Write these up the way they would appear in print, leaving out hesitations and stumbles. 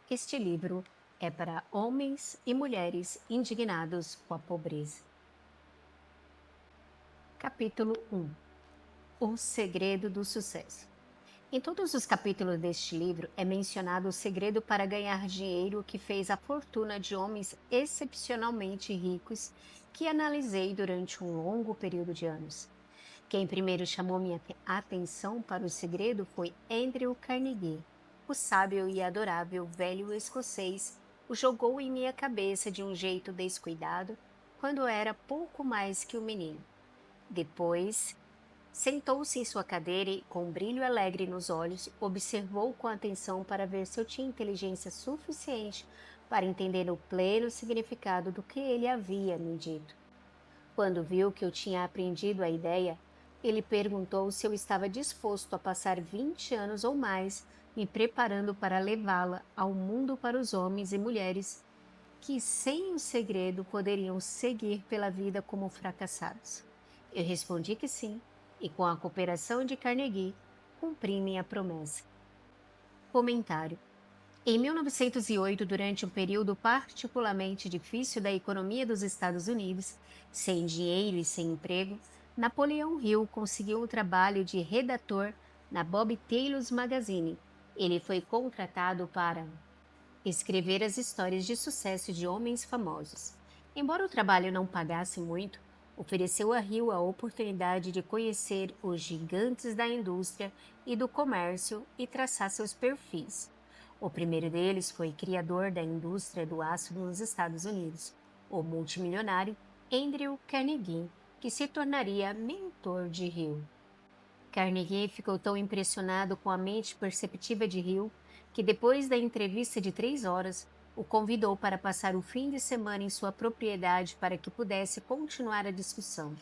Este livro é para homens e mulheres indignados com a pobreza. Capítulo 1. O segredo do sucesso. Em todos os capítulos deste livro é mencionado o segredo para ganhar dinheiro que fez a fortuna de homens excepcionalmente ricos que analisei durante um longo período de anos. Quem primeiro chamou minha atenção para o segredo foi Andrew Carnegie. O sábio e adorável velho escocês o jogou em minha cabeça de um jeito descuidado quando eu era pouco mais que um menino. Depois, sentou-se em sua cadeira e, com um brilho alegre nos olhos, observou com atenção para ver se eu tinha inteligência suficiente para entender o pleno significado do que ele havia me dito. Quando viu que eu tinha aprendido a ideia, ele perguntou se eu estava disposto a passar 20 anos ou mais me preparando para levá-la ao mundo para os homens e mulheres que, sem o segredo, poderiam seguir pela vida como fracassados. Eu respondi que sim, e com a cooperação de Carnegie, cumpri minha promessa. Comentário. Em 1908, durante um período particularmente difícil da economia dos Estados Unidos, sem dinheiro e sem emprego, Napoleão Hill conseguiu um trabalho de redator na Bob Taylor's Magazine. Ele foi contratado para escrever as histórias de sucesso de homens famosos. Embora o trabalho não pagasse muito, ofereceu a Hill a oportunidade de conhecer os gigantes da indústria e do comércio e traçar seus perfis. O primeiro deles foi criador da indústria do aço nos Estados Unidos, o multimilionário Andrew Carnegie, que se tornaria mentor de Hill. Carnegie ficou tão impressionado com a mente perceptiva de Hill que, depois da entrevista de 3 horas, o convidou para passar o fim de semana em sua propriedade para que pudesse continuar a discussão.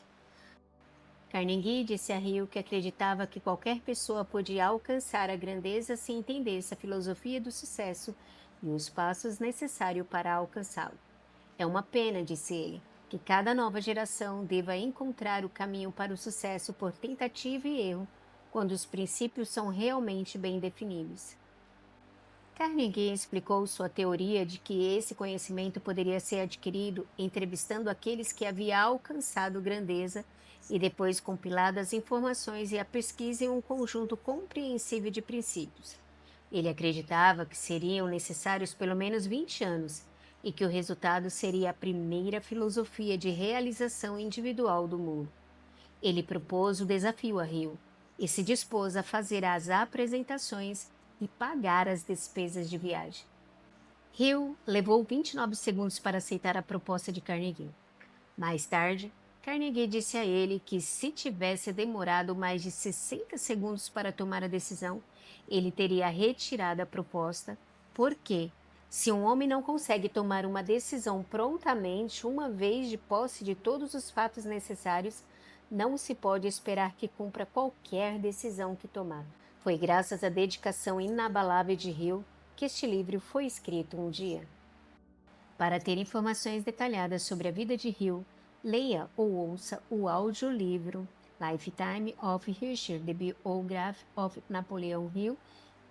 Carnegie disse a Hill que acreditava que qualquer pessoa podia alcançar a grandeza se entendesse a filosofia do sucesso e os passos necessários para alcançá-lo. É uma pena, disse ele, que cada nova geração deva encontrar o caminho para o sucesso por tentativa e erro, quando os princípios são realmente bem definidos. Carnegie explicou sua teoria de que esse conhecimento poderia ser adquirido entrevistando aqueles que havia alcançado grandeza e depois compilado as informações e a pesquisa em um conjunto compreensível de princípios. Ele acreditava que seriam necessários pelo menos 20 anos e que o resultado seria a primeira filosofia de realização individual do mundo. Ele propôs o desafio a Hill e se dispôs a fazer as apresentações e pagar as despesas de viagem. Hill levou 29 segundos para aceitar a proposta de Carnegie. Mais tarde, Carnegie disse a ele que se tivesse demorado mais de 60 segundos para tomar a decisão, ele teria retirado a proposta, porque, se um homem não consegue tomar uma decisão prontamente, uma vez de posse de todos os fatos necessários, não se pode esperar que cumpra qualquer decisão que tomar. Foi graças à dedicação inabalável de Hill que este livro foi escrito um dia. Para ter informações detalhadas sobre a vida de Hill, leia ou ouça o audiolivro Lifetime of Richard, The Biography of Napoleon Hill,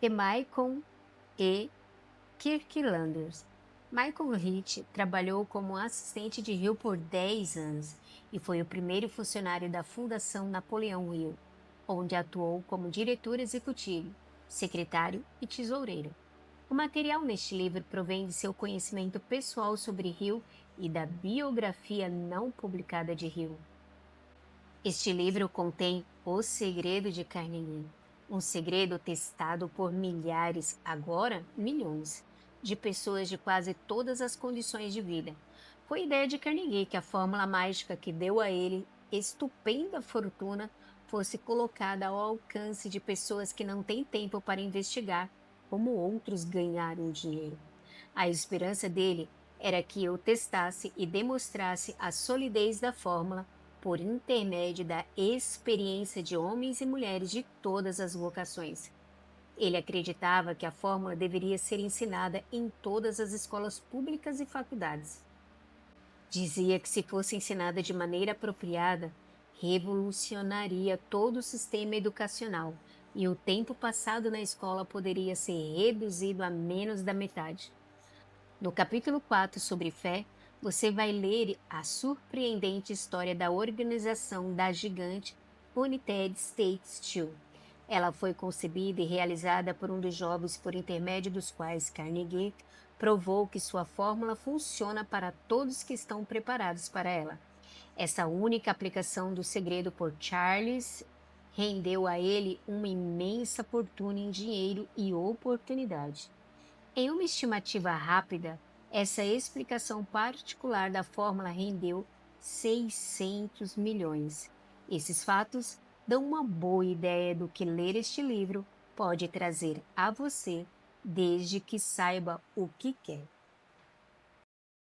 de Michael E. Kirklanders. Michael Rich trabalhou como assistente de Hill por 10 anos e foi o primeiro funcionário da Fundação Napoleão Hill, onde atuou como diretor executivo, secretário e tesoureiro. O material neste livro provém de seu conhecimento pessoal sobre Hill e da biografia não publicada de Hill. Este livro contém O Segredo de Carnegie, um segredo testado por milhares, agora milhões, de pessoas de quase todas as condições de vida. Foi ideia de Carnegie que a fórmula mágica que deu a ele estupenda fortuna fosse colocada ao alcance de pessoas que não têm tempo para investigar como outros ganharam dinheiro. A esperança dele era que eu testasse e demonstrasse a solidez da fórmula por intermédio da experiência de homens e mulheres de todas as vocações. Ele acreditava que a fórmula deveria ser ensinada em todas as escolas públicas e faculdades. Dizia que, se fosse ensinada de maneira apropriada, revolucionaria todo o sistema educacional, e o tempo passado na escola poderia ser reduzido a menos da metade. No capítulo 4 sobre fé, você vai ler a surpreendente história da organização da gigante United States Steel. Ela foi concebida e realizada por um dos jovens por intermédio dos quais Carnegie provou que sua fórmula funciona para todos que estão preparados para ela. Essa única aplicação do segredo por Charles rendeu a ele uma imensa fortuna em dinheiro e oportunidade. Em uma estimativa rápida, essa explicação particular da fórmula rendeu 600 milhões. Esses fatos dão uma boa ideia do que ler este livro pode trazer a você, desde que saiba o que quer.